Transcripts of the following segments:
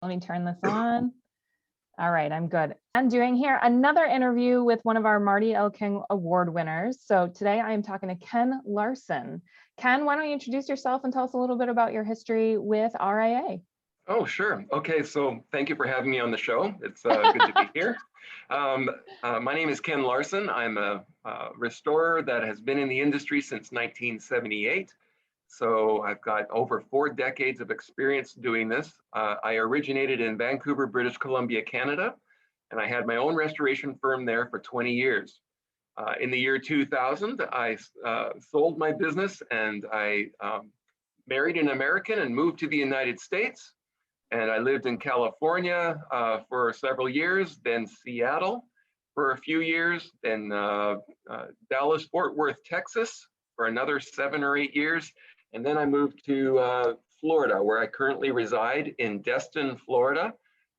Let me turn this on. All right, I'm good. I'm doing here another interview with one of our Marty L. King Award winners. So today I am talking to Ken Larson. Ken, why don't you introduce yourself and tell us a little bit about your history with RIA? Oh, sure. Okay, so thank you for having me on the show. It's good to be here. My name is Ken Larson. I'm a restorer that has been in the industry since 1978. So I've got over 4 decades of experience doing this. I originated in Vancouver, British Columbia, Canada, and I had my own restoration firm there for 20 years. In the year 2000, I sold my business and I married an American and moved to the United States. And I lived in California for several years, then Seattle for a few years, then Dallas, Fort Worth, Texas for another 7 or 8 years. And then I moved to Florida, where I currently reside in Destin, Florida.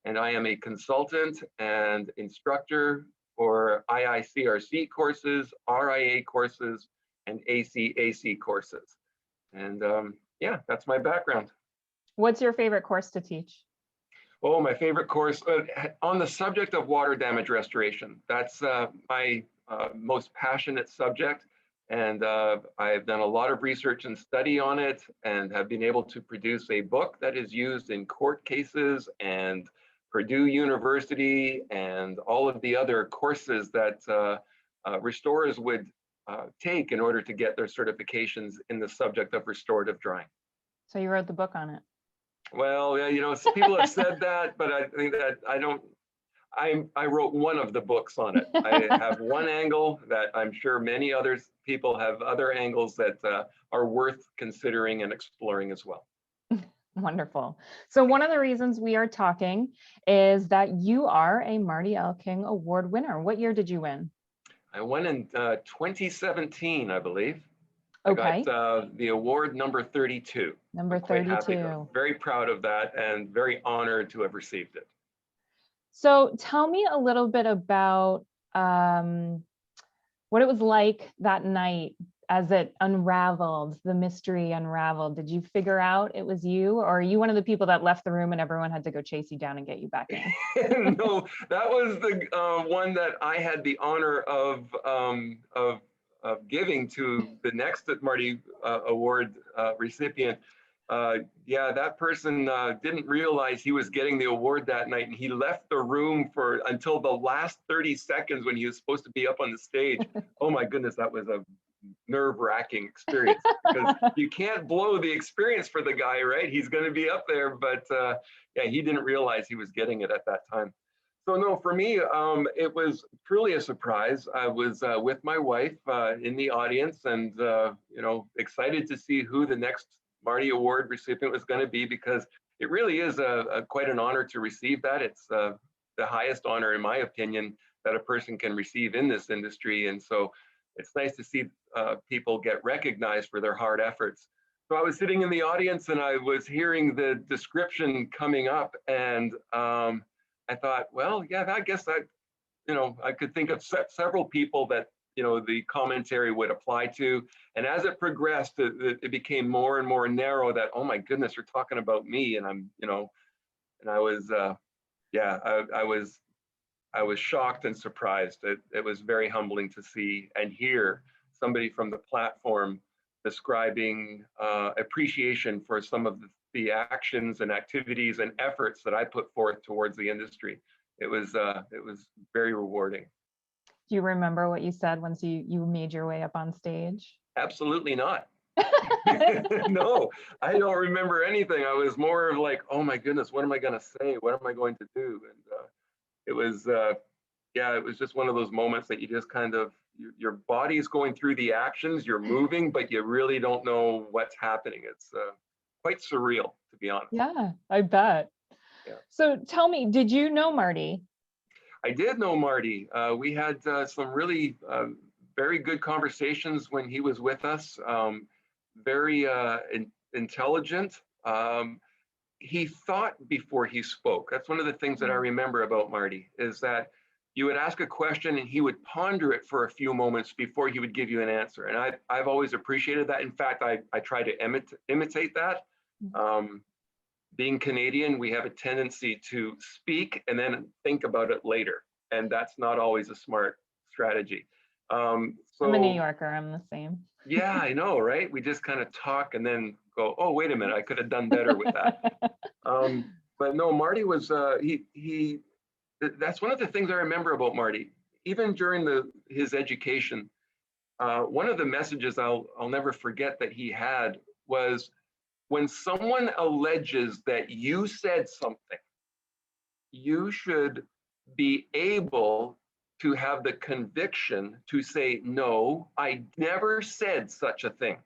And I am a consultant and instructor for IICRC courses, RIA courses, and ACAC courses. And yeah, that's my background. What's your favorite course to teach? Oh, my favorite course on the subject of water damage restoration. That's my most passionate subject. And I've done a lot of research and study on it and have been able to produce a book that is used in court cases and Purdue University and all of the other courses that restorers would take in order to get their certifications in the subject of restorative drying. So you wrote the book on it? Well, yeah, you know, people have said that, but I think that I wrote one of the books on it. I have one angle that I'm sure many other people have other angles that are worth considering and exploring as well. Wonderful. So one of the reasons we are talking is that you are a Marty L. King Award winner. What year did you win? I won in 2017, I believe. Okay. I got the award number 32. Number 32. Very proud of that and very honored to have received it. So tell me a little bit about what it was like that night as it unraveled, the mystery unraveled. Did you figure out it was you, or are you one of the people that left the room and everyone had to go chase you down and get you back in? No, that was the one that I had the honor of giving to the next Marty Award recipient. Yeah, that person didn't realize he was getting the award that night, and he left the room for until the last 30 seconds when he was supposed to be up on the stage. Oh my goodness, that was a nerve-wracking experience because you can't blow the experience for the guy, right? He's going to be up there, but yeah, he didn't realize he was getting it at that time. So no, for me, it was truly a surprise. I was with my wife in the audience and, you know, excited to see who the next Marty Award recipient was going to be, because it really is quite an honor to receive that. It's the highest honor, in my opinion, that a person can receive in this industry. And so it's nice to see people get recognized for their hard efforts. So I was sitting in the audience and I was hearing the description coming up, and I thought, well, yeah, I guess I could think of several people that, you know, the commentary would apply to. And as it progressed, it became more and more narrow that, oh my goodness, you're talking about me. And I'm, you know, and I was, yeah, I was shocked and surprised. It was very humbling to see and hear somebody from the platform describing appreciation for some of the actions and activities and efforts that I put forth towards the industry. It was very rewarding. Do you remember what you said once you made your way up on stage? Absolutely not. No, I don't remember anything. I was more of like, oh my goodness, what am I going to say? What am I going to do? And it was, yeah, it was just one of those moments that you just kind of, your body's going through the actions, you're moving, but you really don't know what's happening. It's quite surreal, to be honest. Yeah, I bet. Yeah. So tell me, did you know Marty? I did know Marty. We had some really very good conversations when he was with us. Very intelligent. He thought before he spoke. That's one of the things that I remember about Marty, is that you would ask a question and he would ponder it for a few moments before he would give you an answer. And I've always appreciated that. In fact, I try to imitate that. being Canadian, we have a tendency to speak and then think about it later. And that's not always a smart strategy. I'm a New Yorker, I'm the same. Yeah, I know, right? We just kind of talk and then go, oh, wait a minute, I could have done better with that. But no, Marty was, that's one of the things I remember about Marty. Even during his education, one of the messages I'll never forget that he had was, when someone alleges that you said something, you should be able to have the conviction to say, no, I never said such a thing.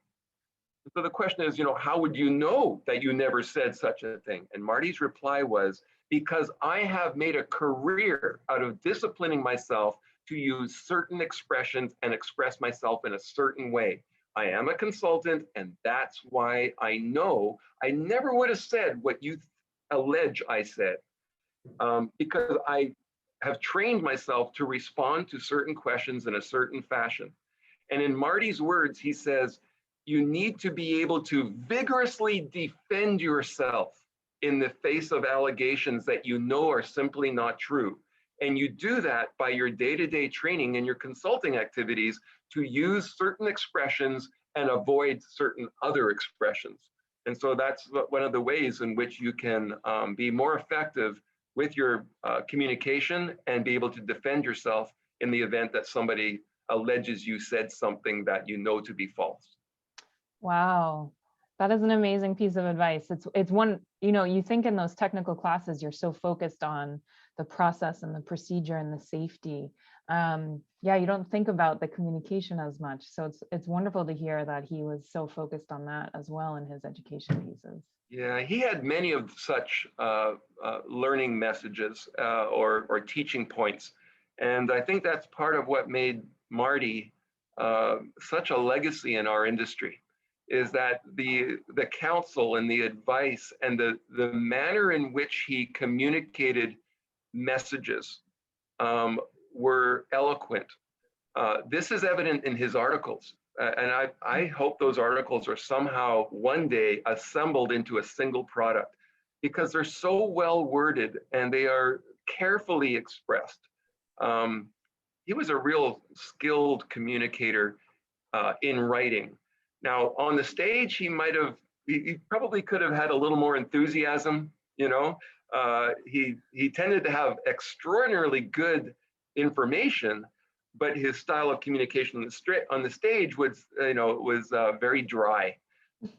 So the question is, how would you know that you never said such a thing? And Marty's reply was, because I have made a career out of disciplining myself to use certain expressions and express myself in a certain way. I am a consultant, and that's why I know I never would have said what you allege I said, because I have trained myself to respond to certain questions in a certain fashion. And in Marty's words, he says, you need to be able to vigorously defend yourself in the face of allegations that you know are simply not true. And you do that by your day-to-day training and your consulting activities to use certain expressions and avoid certain other expressions. And so that's one of the ways in which you can be more effective with your communication and be able to defend yourself in the event that somebody alleges you said something that you know to be false. Wow, that is an amazing piece of advice. It's one, you think in those technical classes, you're so focused on the process and the procedure and the safety. Yeah, you don't think about the communication as much. So it's wonderful to hear that he was so focused on that as well in his education pieces. Yeah, he had many of such learning messages or teaching points. And I think that's part of what made Marty such a legacy in our industry, is that the counsel and the advice and the manner in which he communicated messages were eloquent. This is evident in his articles. And I hope those articles are somehow one day assembled into a single product, because they're so well worded and they are carefully expressed. He was a real skilled communicator in writing. Now, on the stage, he probably could have had a little more enthusiasm. He tended to have extraordinarily good information, but his style of communication on the stage was very dry.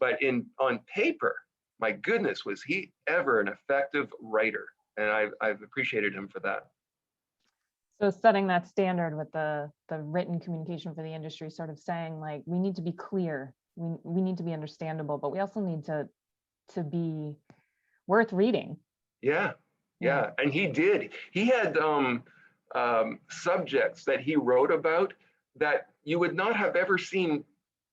But on paper, my goodness, was he ever an effective writer? And I've appreciated him for that. So setting that standard with the written communication for the industry, sort of saying, like, we need to be clear, we need to be understandable, but we also need to be worth reading. Yeah. And he did. He had subjects that he wrote about that you would not have ever seen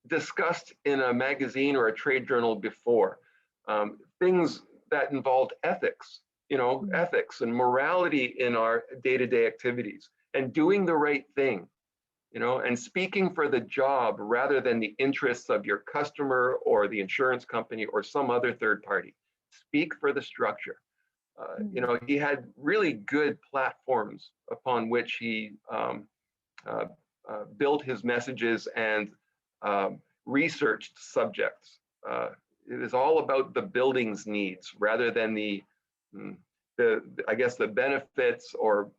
discussed in a magazine or a trade journal before. Things that involved ethics, ethics and morality in our day-to-day activities, and doing the right thing, and speaking for the job rather than the interests of your customer or the insurance company or some other third party. Speak for the structure. He had really good platforms upon which he built his messages and researched subjects. It was all about the building's needs rather than the benefits or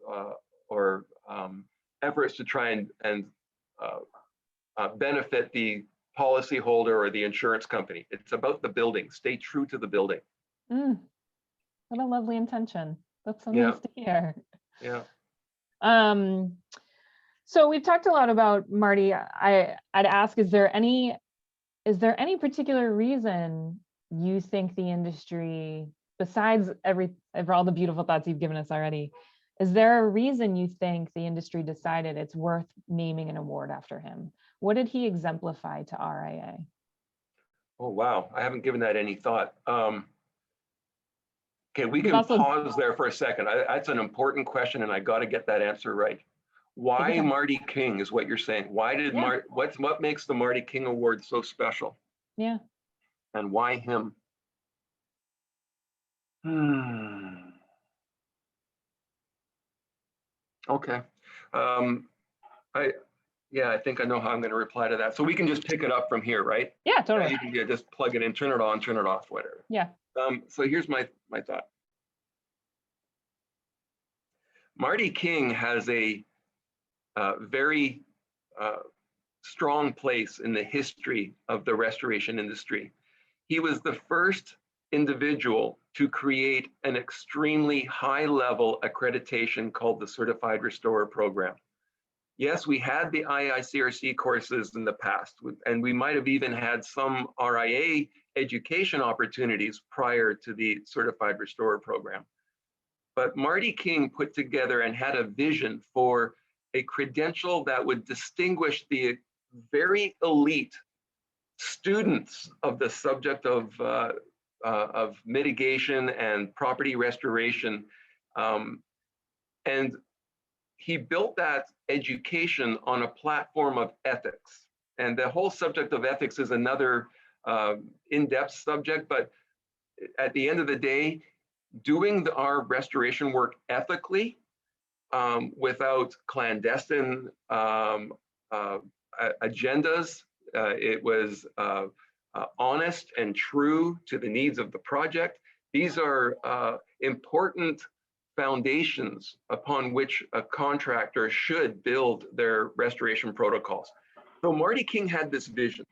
efforts to try and benefit the policyholder or the insurance company. It's about the building. Stay true to the building. What a lovely intention. That's so nice to hear. Yeah. So we've talked a lot about Marty. I'd ask, is there any particular reason you think the industry, besides for all the beautiful thoughts you've given us already, is there a reason you think the industry decided it's worth naming an award after him? What did he exemplify to RIA? Oh, wow. I haven't given that any thought. Okay, we can pause there for a second. That's an important question, and I got to get that answer right. Why Marty King is what you're saying? Why did what makes the Marty King Award so special? Yeah. And why him? Hmm. Okay. I Yeah, I think I know how I'm going to reply to that. So we can just pick it up from here, right? Yeah, totally. You can just plug it in, turn it on, turn it off, whatever. Yeah. So here's my thought. Marty King has a very strong place in the history of the restoration industry. He was the first individual to create an extremely high level accreditation called the Certified Restorer Program. Yes, we had the IICRC courses in the past, and we might have even had some RIA education opportunities prior to the Certified Restorer Program. But Marty King put together and had a vision for a credential that would distinguish the very elite students of the subject of mitigation and property restoration. And he built that education on a platform of ethics. And the whole subject of ethics is another in-depth subject, but at the end of the day, doing our restoration work ethically without clandestine agendas. It was honest and true to the needs of the project. These are important foundations upon which a contractor should build their restoration protocols. So Marty King had this vision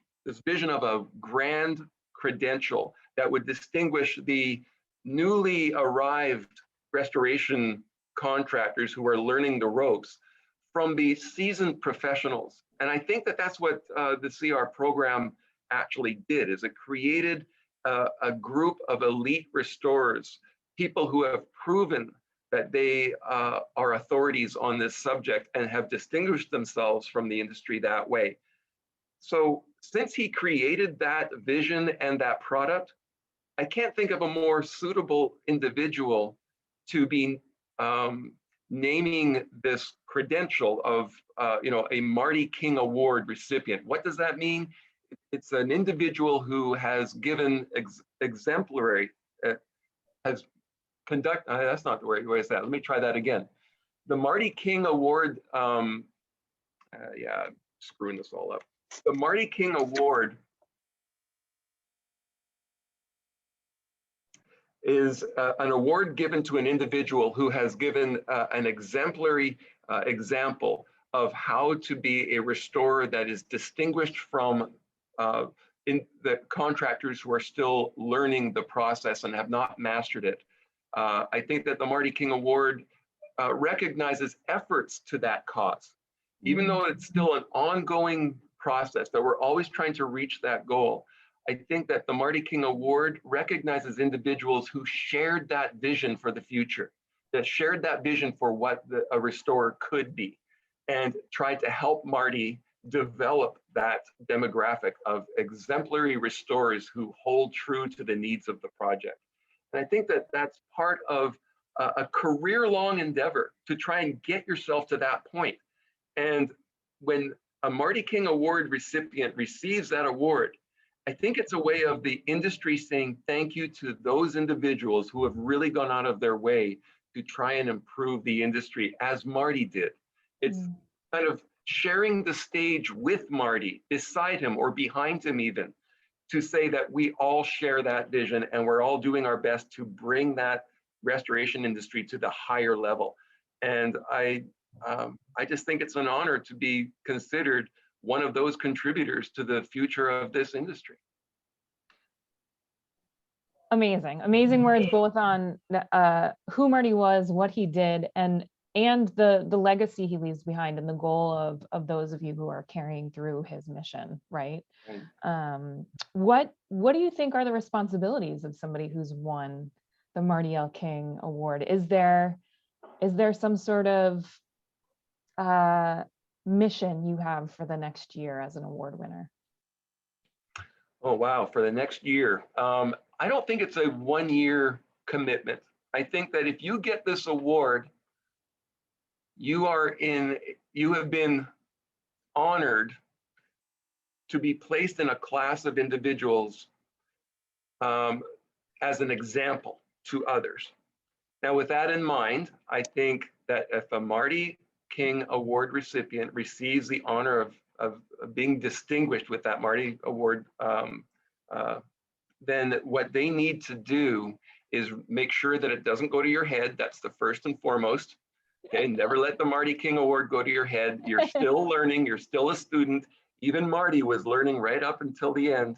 of a grand credential that would distinguish the newly arrived restoration contractors who are learning the ropes from the seasoned professionals. And I think that that's what the CR program actually did, is it created a group of elite restorers, people who have proven that they are authorities on this subject and have distinguished themselves from the industry that way. So since he created that vision and that product, I can't think of a more suitable individual to be naming this credential of a Marty King Award recipient. What does that mean? It's an individual who has given exemplary, has conduct. That's not the way is that. Let me try that again. The Marty King Award. Yeah, I'm screwing this all up. The Marty King Award is an award given to an individual who has given an exemplary example of how to be a restorer that is distinguished from in the contractors who are still learning the process and have not mastered it. I think that the Marty King Award recognizes efforts to that cause, even though it's still an ongoing process that we're always trying to reach that goal. I think that the Marty King Award recognizes individuals who shared that vision for the future, that shared that vision for what a restorer could be, and tried to help Marty develop that demographic of exemplary restorers who hold true to the needs of the project. And I think that that's part of a career-long endeavor to try and get yourself to that point. And when a Marty King Award recipient receives that award, I think it's a way of the industry saying thank you to those individuals who have really gone out of their way to try and improve the industry, as Marty did. It's kind of sharing the stage with Marty, beside him or behind him even, to say that we all share that vision and we're all doing our best to bring that restoration industry to the higher level. And I just think it's an honor to be considered one of those contributors to the future of this industry. Amazing words, both on who Marty was, what he did, and the legacy he leaves behind, and the goal of those of you who are carrying through his mission, right? What do you think are the responsibilities of somebody who's won the Marty L. King Award? Is there some sort of mission you have for the next year as an award winner? Oh, wow. For the next year. I don't think it's a 1-year commitment. I think that if you get this award, you have been honored to be placed in a class of individuals as an example to others. Now, with that in mind, I think that if a Marty King Award recipient receives the honor of being distinguished with that Marty Award, then what they need to do is make sure that it doesn't go to your head. That's the first and foremost. Okay, never let the Marty King Award go to your head. You're still learning, you're still a student. Even Marty was learning right up until the end.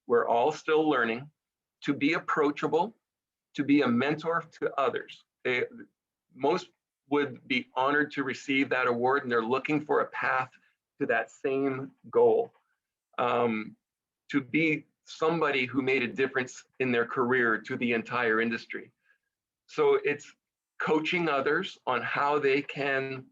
We're all still learning. To be approachable, to be a mentor to others. Most would be honored to receive that award, and they're looking for a path to that same goal. To be somebody who made a difference in their career to the entire industry. So it's coaching others on how they can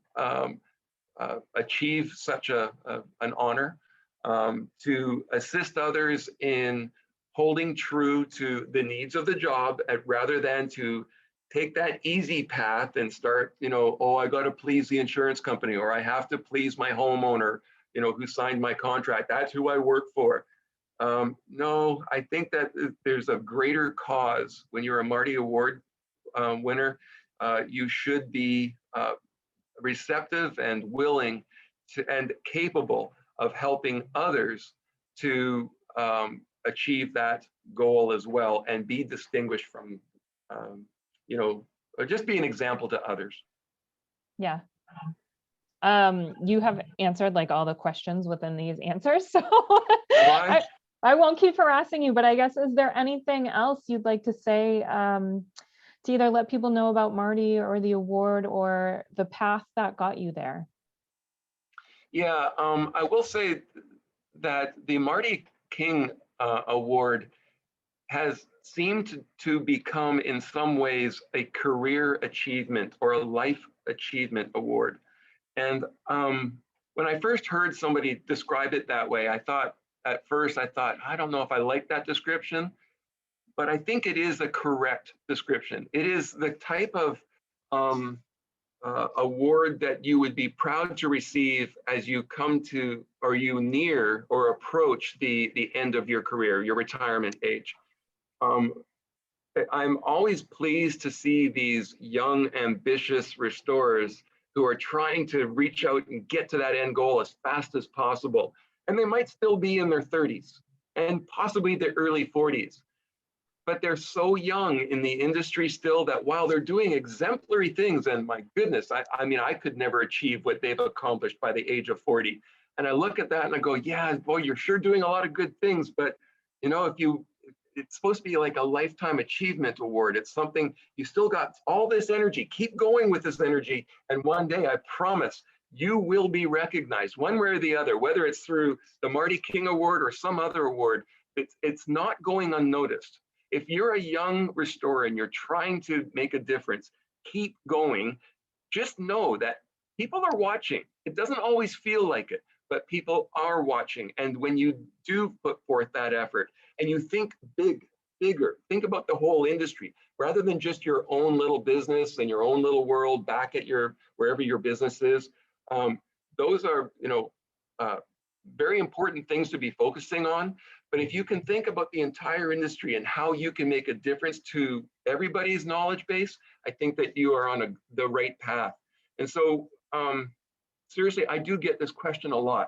achieve such an honor, to assist others in holding true to the needs of the job rather than to take that easy path and start, oh, I got to please the insurance company, or I have to please my homeowner, who signed my contract. That's who I work for. No, I think that there's a greater cause when you're a Marty Award winner. You should be receptive and willing to, and capable of helping others to achieve that goal as well, and be distinguished from, or just be an example to others. Yeah. You have answered like all the questions within these answers, so I won't keep harassing you, but I guess, is there anything else you'd like to say to either let people know about Marty or the award or the path that got you there? Yeah, I will say that the Marty King Award has seemed to become in some ways a career achievement or a life achievement award. And when I first heard somebody describe it that way, at first I thought, I don't know if I like that description, but I think it is a correct description. It is the type of award that you would be proud to receive as you come to, or you near or approach the end of your career, your retirement age. I'm always pleased to see these young, ambitious restorers who are trying to reach out and get to that end goal as fast as possible. And they might still be in their 30s and possibly their early 40s. But they're so young in the industry still that while they're doing exemplary things, and my goodness, I mean, I could never achieve what they've accomplished by the age of 40. And I look at that and I go, yeah, boy, you're sure doing a lot of good things. But, it's supposed to be like a lifetime achievement award. It's something, you still got all this energy, keep going with this energy. And one day, I promise, you will be recognized one way or the other, whether it's through the Marty King Award or some other award. It's not going unnoticed. If you're a young restorer and you're trying to make a difference, keep going. Just know that people are watching. It doesn't always feel like it, but people are watching. And when you do put forth that effort and you think bigger, think about the whole industry rather than just your own little business and your own little world back at wherever your business is. Those are, very important things to be focusing on. But if you can think about the entire industry and how you can make a difference to everybody's knowledge base, I think that you are on the right path. And so, seriously, I do get this question a lot.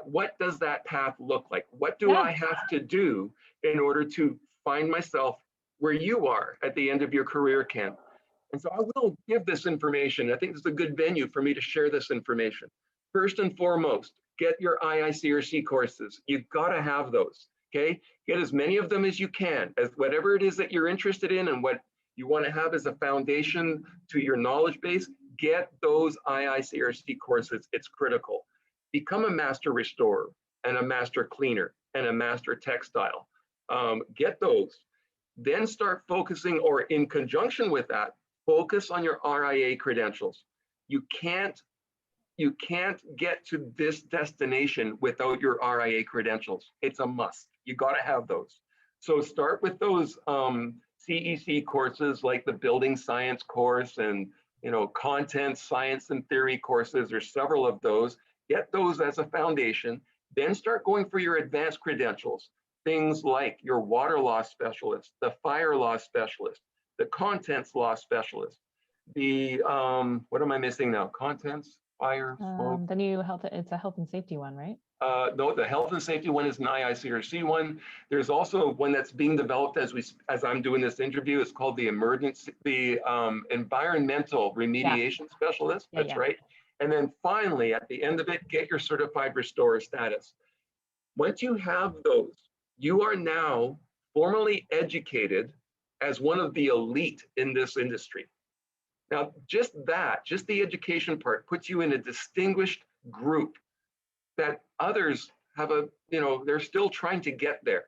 What does that path look like? What do I have to do in order to find myself where you are at the end of your career, Ken? And so I will give this information. I think this is a good venue for me to share this information. First and foremost, get your IICRC courses. You've got to have those, okay? Get as many of them as you can, as whatever it is that you're interested in and what you want to have as a foundation to your knowledge base. Get those IICRC courses. It's critical. Become a master restorer and a master cleaner and a master textile. Get those. Then start focusing, or in conjunction with that, focus on your RIA credentials. You can't get to this destination without your RIA credentials. It's a must. You got to have those. So start with those CEC courses like the building science course and content science and theory courses. There's several of those. Get those as a foundation. Then start going for your advanced credentials. things like your water loss specialist, the fire loss specialist, the contents loss specialist, the, what am I missing now? Contents, fire, smoke. The new health, it's a health and safety one, right? No, the health and safety one is an IICRC one. There's also one that's being developed as I'm doing this interview. It's called the environmental remediation specialist. Yeah, That's yeah. right. And then finally, at the end of it, get your certified restorer status. Once you have those, you are now formally educated as one of the elite in this industry. Now, just the education part puts you in a distinguished group that others have they're still trying to get there.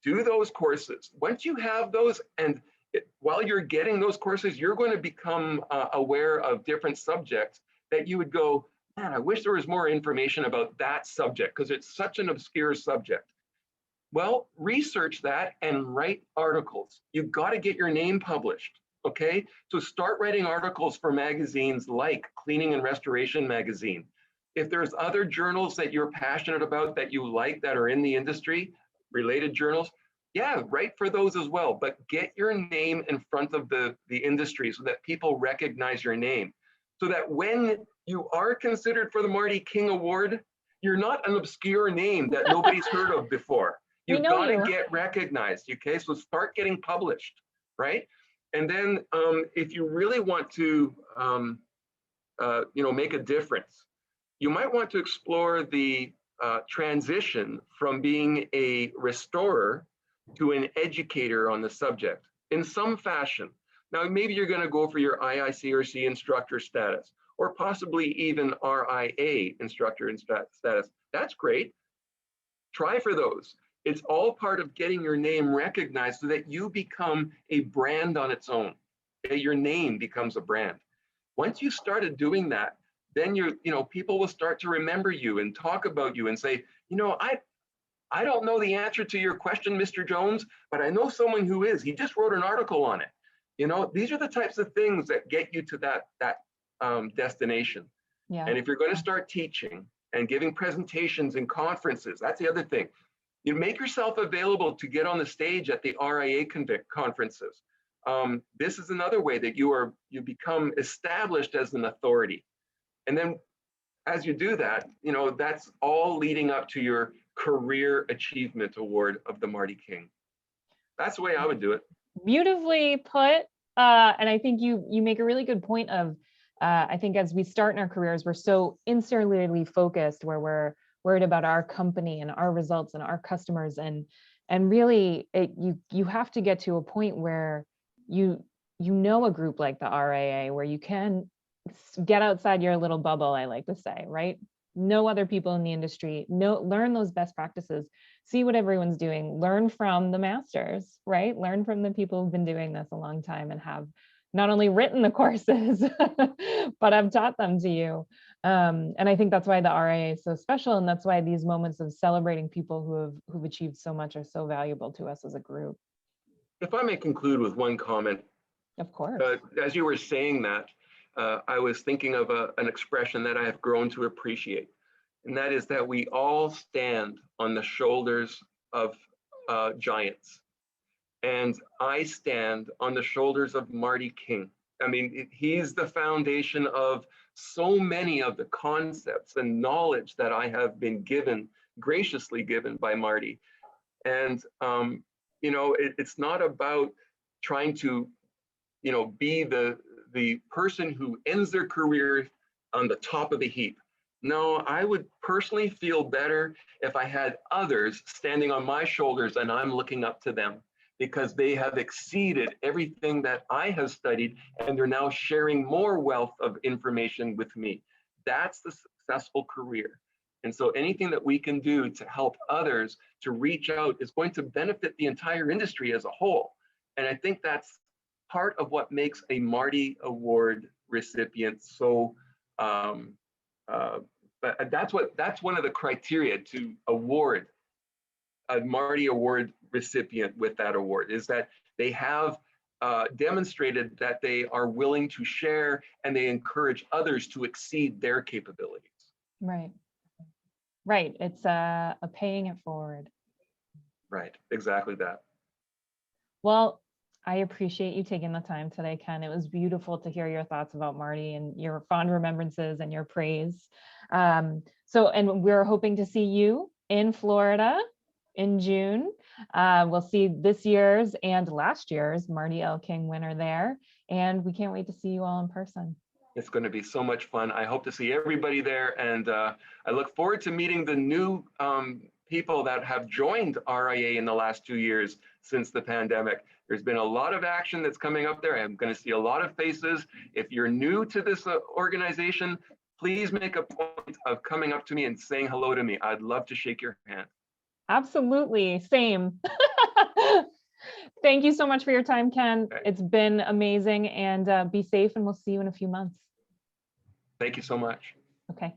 Do those courses. Once you have those, and while you're getting those courses, you're going to become aware of different subjects that you would go, man, I wish there was more information about that subject because it's such an obscure subject. Well, research that and write articles. You've got to get your name published, okay? So start writing articles for magazines like Cleaning and Restoration Magazine. If there's other journals that you're passionate about that you like that are in the industry, related journals, yeah, write for those as well, but get your name in front of the industry so that people recognize your name. So that when you are considered for the Marty King Award, you're not an obscure name that nobody's heard of before. You've got to get recognized, okay? So start getting published, right? And then if you really want to, make a difference, you might want to explore the transition from being a restorer to an educator on the subject in some fashion. Now, maybe you're going to go for your IICRC instructor status, or possibly even RIA instructor status. That's great. Try for those. It's all part of getting your name recognized so that you become a brand on its own. Your name becomes a brand. Once you started doing that, then people will start to remember you and talk about you and say, I don't know the answer to your question, Mr. Jones, but I know someone who is. He just wrote an article on it. These are the types of things that get you to that destination. Yeah. And if you're going to start teaching and giving presentations and conferences, that's the other thing. You make yourself available to get on the stage at the RIA conferences. This is another way that you become established as an authority. And then as you do that, that's all leading up to your Career Achievement Award of the Marty King. That's the way I would do it. Beautifully put. And I think you make a really good point of, I think as we start in our careers, we're so insularly focused where we're worried about our company and our results and our customers. And really you have to get to a point where a group like the RIA, where you can get outside your little bubble, I like to say, right? Know other people in the industry, learn those best practices, see what everyone's doing, learn from the masters, right? Learn from the people who've been doing this a long time and have not only written the courses, but have taught them to you. And I think that's why the RIA is so special. And that's why these moments of celebrating people who've achieved so much are so valuable to us as a group. If I may conclude with one comment. Of course. As you were saying that, I was thinking of an expression that I have grown to appreciate, and that is that we all stand on the shoulders of giants. And I stand on the shoulders of Marty King. I mean, he's the foundation of so many of the concepts and knowledge that I have been graciously given by Marty. And, it's not about trying to, be the person who ends their career on the top of the heap. No, I would personally feel better if I had others standing on my shoulders and I'm looking up to them, because they have exceeded everything that I have studied, and they're now sharing more wealth of information with me. That's the successful career. And so anything that we can do to help others to reach out is going to benefit the entire industry as a whole. And I think that's part of what makes a Marty Award recipient so, but that's one of the criteria to award a Marty Award recipient with that award, is that they have demonstrated that they are willing to share and they encourage others to exceed their capabilities. Right. Right. It's a paying it forward. Right, exactly that. Well, I appreciate you taking the time today, Ken. It was beautiful to hear your thoughts about Marty and your fond remembrances and your praise. And we're hoping to see you in Florida in June. We'll see this year's and last year's Marty L. King winner there. And we can't wait to see you all in person. It's going to be so much fun. I hope to see everybody there. And I look forward to meeting the new people that have joined RIA in the last 2 years since the pandemic. There's been a lot of action that's coming up there. I'm going to see a lot of faces. If you're new to this organization, please make a point of coming up to me and saying hello to me. I'd love to shake your hand. Absolutely. Same. Thank you so much for your time, Ken. Okay. It's been amazing, and be safe, and we'll see you in a few months. Thank you so much. Okay.